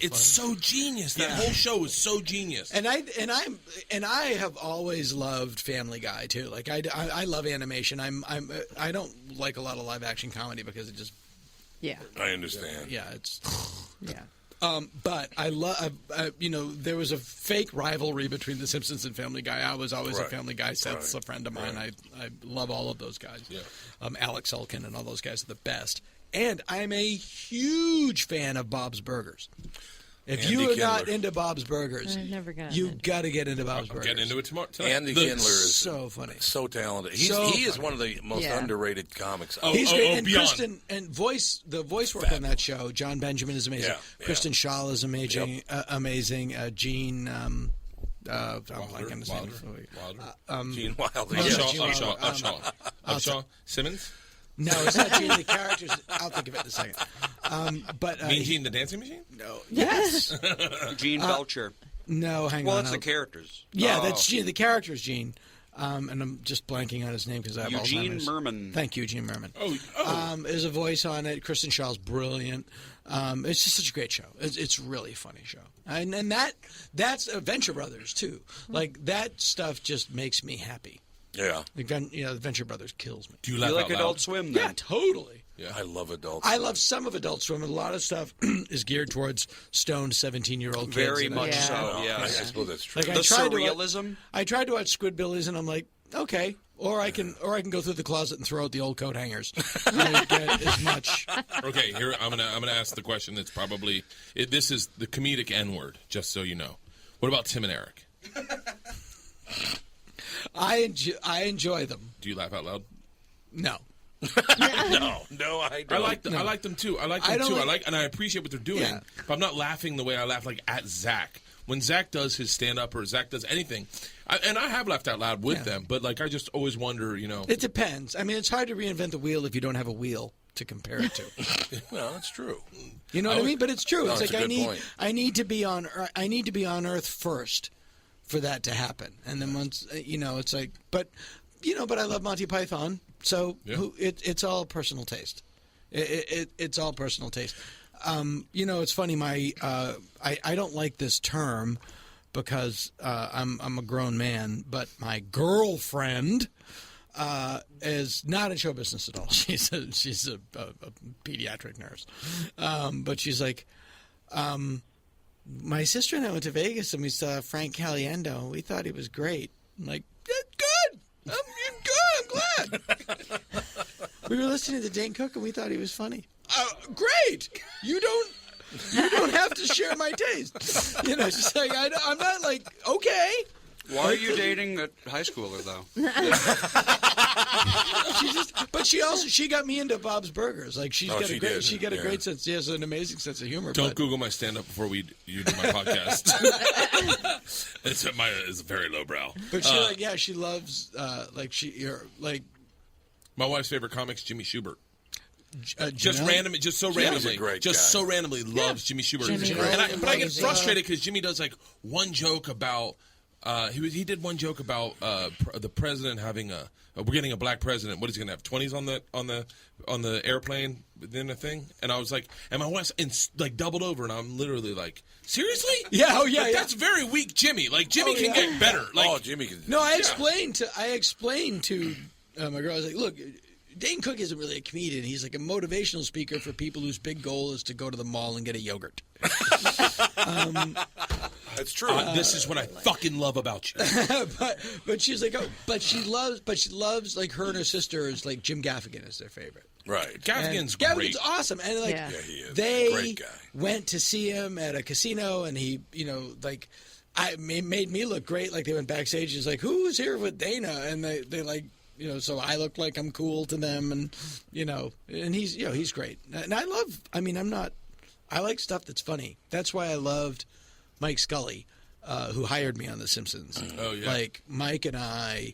it's so genius. That whole show is so genius. And I have always loved Family Guy too. Like I love animation. I don't like a lot of live action comedy because it just. Yeah. I understand. Yeah, it's. Yeah. But I love, there was a fake rivalry between The Simpsons and Family Guy. I was always a Family Guy. Seth's a friend of mine. I love all of those guys. Yeah. Alex Sulkin and all those guys are the best. And I'm a huge fan of Bob's Burgers. If Andy you are Kindler. not into Bob's Burgers, I've never gotten you into got to get into Bob's I'm Burgers. getting into it tomorrow. Tonight. Andy Kindler is so funny, so talented. He is one of the most underrated comics. He's great. And beyond. Kristen and the voice work on that show. John Benjamin is amazing. Yeah, Kristen Shaw is amazing. Amazing. Gene. I'm Wilder. blanking on his name. Gene Wilder. Upshaw. Simmons. No, it's not Gene. The characters. I'll think of it in a second. But Mean Gene, the dancing machine? No. Yes. Gene Belcher. No, hang on. Well, it's the characters. Yeah, that's Gene. The character's Gene. And I'm just blanking on his name because I have Eugene Alzheimer's. Merman. Thank you, Eugene Merman. Oh. There's a voice on it. Kristen Shaw's brilliant. It's just such a great show. It's a really funny show. And that's Venture Brothers, too. Like, that stuff just makes me happy. Yeah. Like, the Venture Brothers kills me. Do you laugh You like out loud? Adult Swim, then? Yeah, totally. Yeah. I love Adult I Swim. love some of Adult Swim. A lot of stuff is geared towards stoned 17-year-old kids. Very and much Yeah. so, yeah. I suppose that's true. Like, The I tried surrealism? I tried to watch Squidbillies, and I'm like, okay. Or I can go through the closet and throw out the old coat hangers. I get as much. Okay, here I'm gonna ask the question that's probably this is the comedic N-word, just so you know. What about Tim and Eric? I enjoy them. Do you laugh out loud? No. No, I don't. I like them. I like them too. I like them too. And I appreciate what they're doing. Yeah. But I'm not laughing the way I laugh like at Zach. When Zach does his stand-up or Zach does anything, and I have laughed out loud with them, but like I just always wonder, It depends. I mean, it's hard to reinvent the wheel if you don't have a wheel to compare it to. Well, that's true. You know what I mean? But it's true. No, it's it's like a good point. I need to be on Earth first for that to happen, and then once it's like, but I love Monty Python, so it's all personal taste. It's all personal taste. It's funny. I don't like this term because I'm a grown man, but my girlfriend is not in show business at all. She's a pediatric nurse, but she's like, my sister and I went to Vegas and we saw Frank Caliendo. We thought he was great. I'm like, good. I'm glad. We were listening to Dane Cook and we thought he was funny. Great. You don't have to share my taste. She's like, I'm not like, okay. Why are you dating a high schooler, though? She got me into Bob's Burgers. Like she got a great sense. She has an amazing sense of humor. Don't Google my stand-up before you do my podcast. It's very lowbrow. But she loves my wife's favorite comic's Jimmy Schubert. Jimmy's a great guy. So randomly loves Jimmy Schubert. But I get frustrated because Jimmy does like one joke about he did one joke about the president having we're getting a black president. What is he gonna have? 20s on the airplane then a thing? And I was like, and my wife's like doubled over, and I'm literally like, seriously? Yeah. Oh yeah. That's very weak, Jimmy. Like Jimmy can get better. Like, Jimmy can. No, I explained to my girl. I was like, look. Dane Cook isn't really a comedian. He's like a motivational speaker for people whose big goal is to go to the mall and get a yogurt. That's true. This is what I fucking love about you. but she's like, but she loves like her and her sister is like Jim Gaffigan is their favorite. Right. Gaffigan's great. Gaffigan's awesome, and like he is. they Great guy. went to see him at a casino, and he made me look great. Like they went backstage. He's like, who's here with Dana? And they like. So I look like I'm cool to them, and and he's great. And I like stuff that's funny. That's why I loved Mike Scully, who hired me on The Simpsons. Oh yeah. Like Mike and I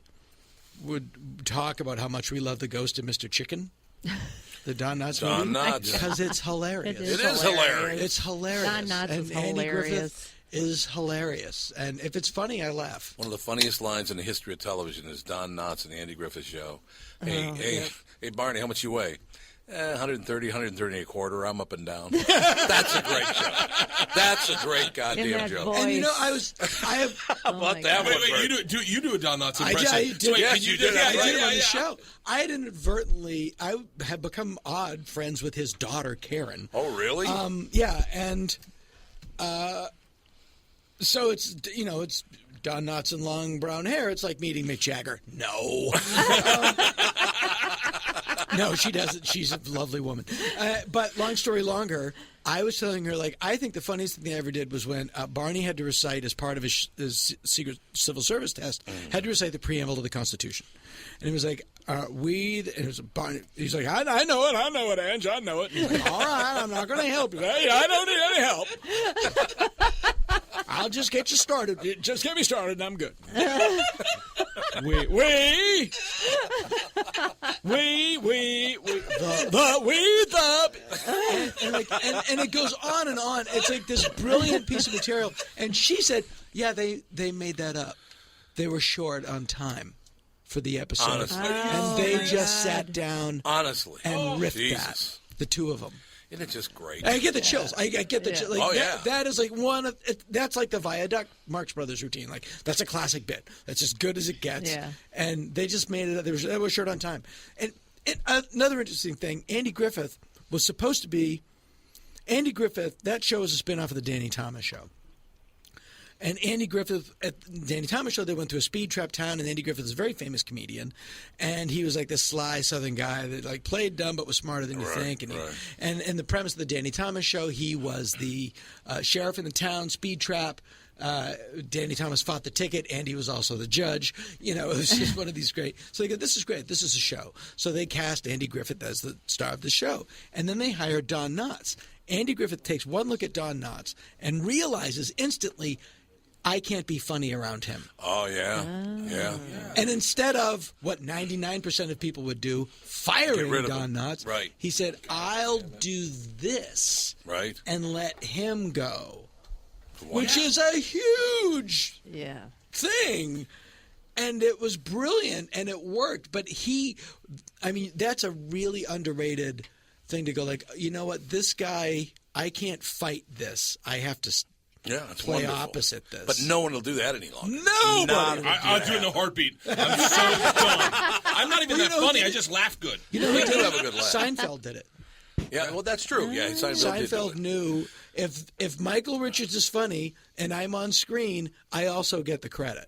would talk about how much we love the Ghost of Mr. Chicken, the Don Knotts movie, because it's hilarious. It is hilarious. It's hilarious. Don Knotts is Andy hilarious. Griffith is hilarious, and if it's funny, I laugh. One of the funniest lines in the history of television is Don Knotts and the Andy Griffith Show. Hey, Barney, how much you weigh? 130, 130 and a quarter. I'm up and down. That's a great show. That's a great goddamn joke. Voice. And I have. How about that one? Wait, you do a Don Knotts impression. I did. Yes, you did. I did it on the show. I had become odd friends with his daughter Karen. Oh, really? Yeah, and so it's Don Knotts and long brown hair. It's like meeting Mick Jagger. No. No, she doesn't. She's a lovely woman. But long story longer, I was telling her, like, I think the funniest thing I ever did was when Barney had to recite, as part of his secret civil service test, had to recite the preamble to the Constitution. And it was like, it was Barney. He's like, I know it, Ange, I know it. He's like, all right, I'm not going to help you. Hey, I don't need any help. I'll just get you started. Just get me started, and I'm good. And it goes on and on. It's like this brilliant piece of material. And she said, yeah, they made that up. They were short on time for the episode. Honestly. And they just sat down and riffed that. The two of them. Isn't it just great? I get the chills. I get the chills. Like, that is like that's like the Viaduct Marx Brothers routine. Like, that's a classic bit. That's as good as it gets. Yeah. And they just made it. They were short on time. And another interesting thing, Andy Griffith was supposed to be. Andy Griffith, that show is a spinoff of the Danny Thomas Show. And Andy Griffith, at the Danny Thomas Show, they went to a speed trap town, and Andy Griffith is a very famous comedian. And he was like this sly Southern guy that like played dumb but was smarter than you think. And in the premise of the Danny Thomas Show, he was the sheriff in the town, speed trap. Danny Thomas fought the ticket, and he was also the judge. You know, it was just one of these great. So they go, this is great. This is a show. So they cast Andy Griffith as the star of the show. And then they hire Don Knotts. Andy Griffith takes one look at Don Knotts and realizes instantly, I can't be funny around him. Oh, yeah. Yeah. And instead of what 99% of people would do, firing Don Knotts, he said, I'll do this and let him go, which is a huge thing. And it was brilliant, and it worked. But that's a really underrated thing to go like, you know what, this guy, I can't fight this. I have to it's play wonderful. Opposite this. But no one will do that any longer. Nobody. I'll do it in a heartbeat. I'm so done. I'm not even that funny. I just laugh good. You know, we do have a good laugh. Seinfeld did it. Yeah, well, that's true. Yeah, Seinfeld knew if Michael Richards is funny and I'm on screen, I also get the credit.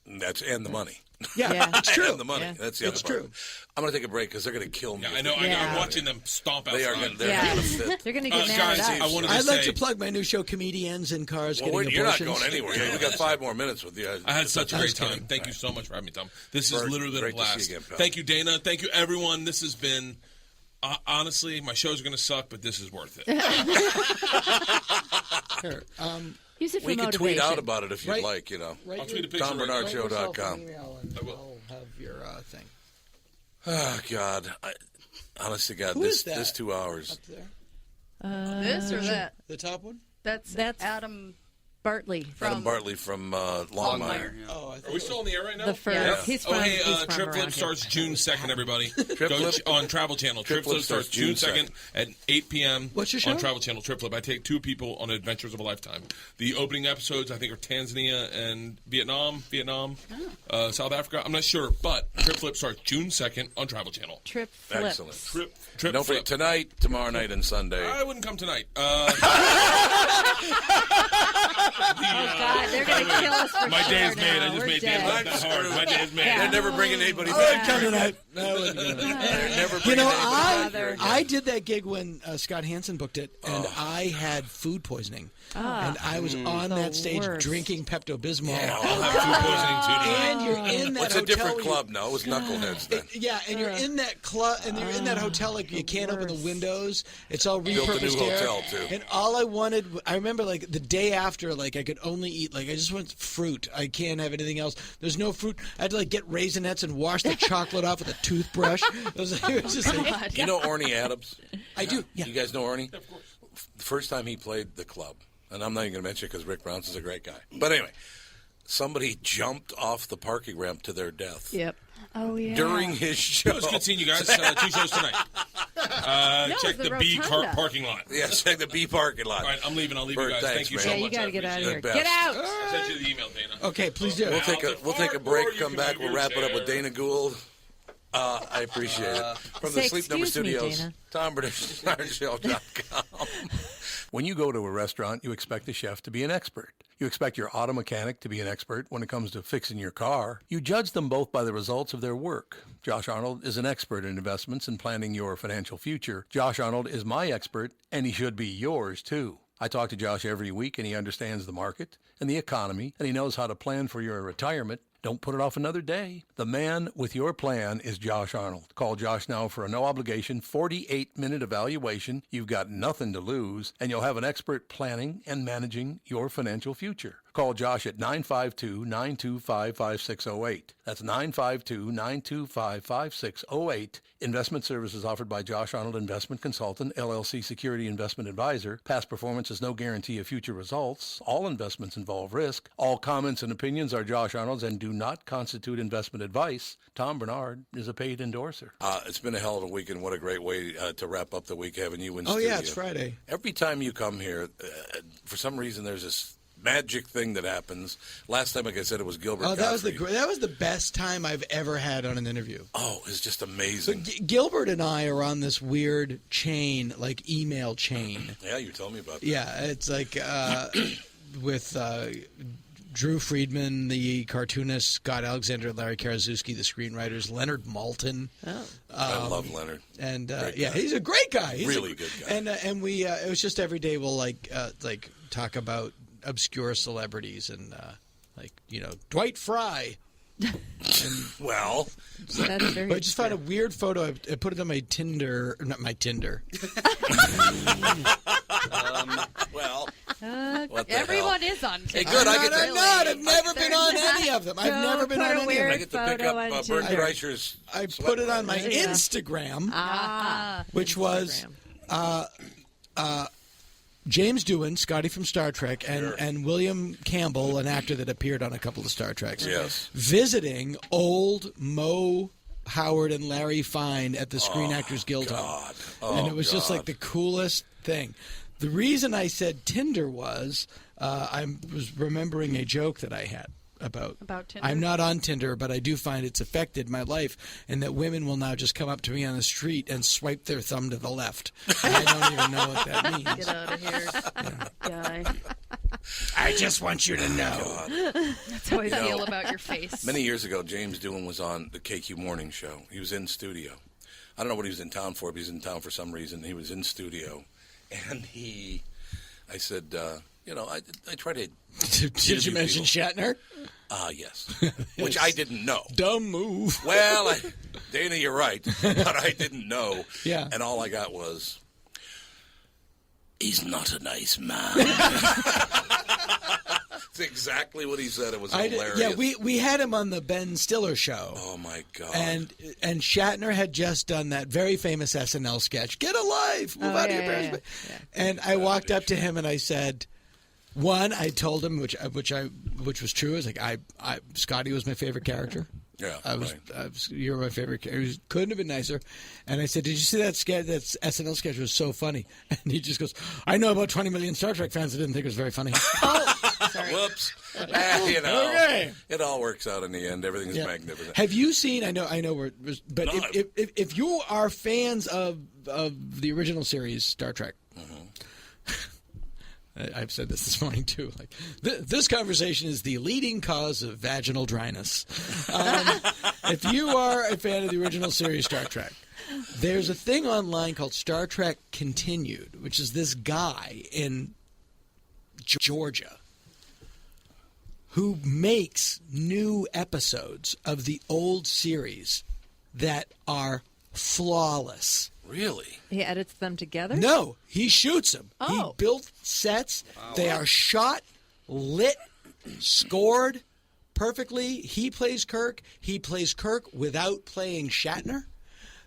And the money. Yeah, it's true. And the money. Yeah. That's the other part. I'm going to take a break because they're going to kill me. Yeah, I know. I'm watching them stomp outside. They're going to fit. They're going to get mad at us. I'd like to plug my new show, Comedians in Cars Getting Abortions. You're not going anywhere. We got 5 more minutes with you. I had such a great time. Thank you so much for having me, Tom. This has literally been a blast. Thank you, Dana. Thank you, everyone. This has been... honestly, my shows are going to suck, but this is worth it. Here, use it for we motivation. can tweet out about it if you'd like, I'll tweet a picture. I'll TomBarnardShow.com. have your thing. Oh, God. Honest to God, this 2 hours. Up there? This or that? The top one? That's Adam Bartley. Adam Bartley from Longmire. Oh, are we still on the air right now? The first. Yeah. He's from, Trip Flip starts June 2nd, everybody. Go on Travel Channel. Trip Flip starts June 2nd at 8 p.m. What's your show? On Travel Channel. Trip Flip. I take 2 people on adventures of a lifetime. The opening episodes, I think, are Tanzania and Vietnam, South Africa. I'm not sure, but Trip Flip starts June 2nd on Travel Channel. Trip Flip. Excellent. Trip Don't forget, tonight, tomorrow night, and Sunday. I wouldn't come tonight. God, they're going to kill us for my sure day is made. now. I just We're made dead. Dan that hard. My day is made. They're never bringing anybody I back. would come tonight. I did that gig when Scott Hansen booked it, and I had food poisoning. And I was on that stage drinking Pepto-Bismol. Yeah, I'll have food poisoning too tonight. And you're in that It's hotel. a different club now. It was Knuckleheads then. And you're in that club, and you're in that hotel. Like you can't open the windows. It's all Built a new repurposed air. hotel too. And all I wanted, I remember, like the day after, like I could only eat, like I just want fruit. I can't have anything else. There's no fruit. I had to like get Raisinets and wash the chocolate off with a toothbrush. It was just like, You know Orny Adams? I do. Yeah. You guys know Orny? Yeah, of course. The first time he played the club, and I'm not even going to mention it because Rick Brownson's a great guy. But anyway, somebody jumped off the parking ramp to their death. Yep. Oh, yeah. During his show. It was good seeing you guys. 2 shows tonight. Check the B parking lot. Yeah, check the B parking lot. All right, I'm leaving. I'll leave Bert, you guys. thanks, Thank you man. so much. Yeah, you got to get out of here. Best. Get out! I sent you the email, Dana. Okay, please do. We'll take a break, come back, we'll wrap it up with Dana Gould. I appreciate it. From the Sleep Number Studios, TomBarnardShow.com. When you go to a restaurant, you expect the chef to be an expert. You expect your auto mechanic to be an expert when it comes to fixing your car. You judge them both by the results of their work. Josh Arnold is an expert in investments and planning your financial future. Josh Arnold is my expert, and he should be yours, too. I talk to Josh every week, and he understands the market and the economy, and he knows how to plan for your retirement. Don't put it off another day. The man with your plan is Josh Arnold. Call Josh now for a no-obligation 48-minute evaluation. You've got nothing to lose, and you'll have an expert planning and managing your financial future. Call Josh at 952-925-5608. That's 952-925-5608. Investment services offered by Josh Arnold Investment Consultant, LLC Security Investment Advisor. Past performance is no guarantee of future results. All investments involve risk. All comments and opinions are Josh Arnold's and do not constitute investment advice. Tom Barnard is a paid endorser. It's been a hell of a week, and what a great way to wrap up the week having you in studio. Oh, yeah, it's Friday. Every time you come here, for some reason, there's this magic thing that happens. Last time, like I said, it was Gilbert. Oh, that was the best time I've ever had on an interview. Oh, it's just amazing. So Gilbert and I are on this weird chain, like email chain. Yeah, you told me about that. Yeah, it's like with Drew Friedman, the cartoonist, Scott Alexander, Larry Karaszewski, the screenwriters, Leonard Maltin. Oh, I love Leonard. And he's a great guy. He's really good guy. And we it was just every day we'll like talk about obscure celebrities and Dwight Fry. Well, that's very but I just found a weird photo. I put it on my Tinder, not my Tinder. Well, everyone is on Tinder. Hey, good. I'm not. I've never been on any of them. I've never been on any of them. I get to pick up Bert Kreischer's. I put it on my Instagram, which was James Doohan, Scotty from Star Trek, and William Campbell, an actor that appeared on a couple of Star Treks, visiting old Mo Howard and Larry Fine at the Screen Actors Guild home. And it was just like the coolest thing. The reason I said Tinder was I was remembering a joke that I had about Tinder? I'm not on Tinder, but I do find it's affected my life, and that women will now just come up to me on the street and swipe their thumb to the left. And I don't even know what that means. Get out of here, guy. I just want you to know. That's how I feel about your face. Many years ago, James Doohan was on the KQ Morning Show. He was in studio. I don't know what he was in town for, but he was in town for some reason. He was in studio, and I said, I try to. Did you mention Shatner? Yes. Which I didn't know. Dumb move. Well, Dana, you're right, but I didn't know. Yeah. And all I got was, he's not a nice man. That's exactly what he said. It was hilarious. Yeah, we had him on the Ben Stiller show. Oh, my God. And Shatner had just done that very famous SNL sketch, Get a Life, move out of your parents'. Yeah. And I walked up to him and I said, I told him, which was true. I was like, Scotty was my favorite character. Yeah, you're my favorite character. He couldn't have been nicer. And I said, did you see that sketch? That SNL sketch was so funny. And he just goes, I know about 20 million Star Trek fans that didn't think it was very funny. Sorry. Whoops. Okay. It all works out in the end. Everything is magnificent. Have you seen? I know. But if you are fans of the original series Star Trek. I've said this morning, too. Like this conversation is the leading cause of vaginal dryness. If you are a fan of the original series Star Trek, there's a thing online called Star Trek Continued, which is this guy in Georgia who makes new episodes of the old series that are flawless. Really? He edits them together? No, he shoots them. Oh. He built sets. Wow. They are shot, lit, scored perfectly. He plays Kirk. He plays Kirk without playing Shatner.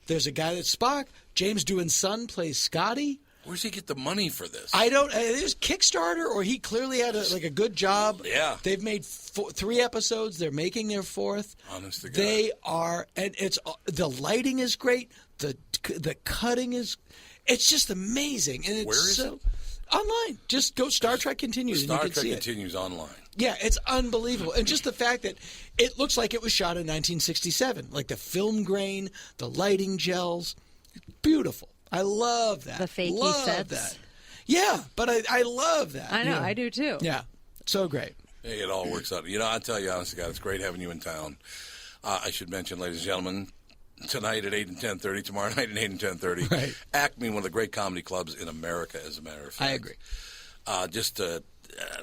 There's a guy that's Spock. James Doohan's son plays Scotty. Where's he get the money for this? I don't. There's Kickstarter, or he clearly had a good job. Yeah. They've made 3 episodes. They're making their 4th. Honest to God. They are, and it's the lighting is great. The cutting is, it's just amazing, and it's Where is it? Online. Just go Star Trek Continues. Star and you can Trek see Continues online. Yeah, it's unbelievable, and just the fact that it looks like it was shot in 1967, like the film grain, the lighting gels, beautiful. I love that. The fakey sets. That. Yeah, but I love that. I know, I do too. Yeah. So great. Hey, it all works out. You know, I tell you, honestly, God, it's great having you in town. I should mention, ladies and gentlemen, tonight at 8 and 10:30, tomorrow night at 8 and 10:30, Right. Acme, one of the great comedy clubs in America, as a matter of fact. I agree.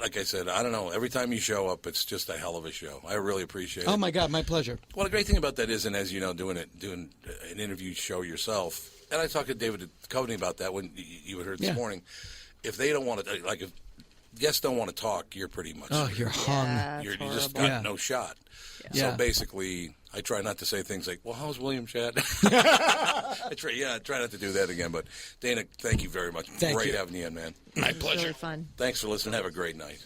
Like I said, I don't know. Every time you show up, it's just a hell of a show. I really appreciate it. Oh, my God, my pleasure. Well, the great thing about that is, and as you know, doing an interview show yourself, and I talked to David Coveney about that when you had heard this morning. If they don't want to, like, if guests don't want to talk, you're pretty much you're hung. Yeah, you it's just horrible. got no shot. Yeah. So basically, I try not to say things like, "Well, how's William Shatner?" I try not to do that again. But Dana, thank you very much. Thank Great you. having you in, man. My It was pleasure. really fun. Thanks for listening. Have a great night.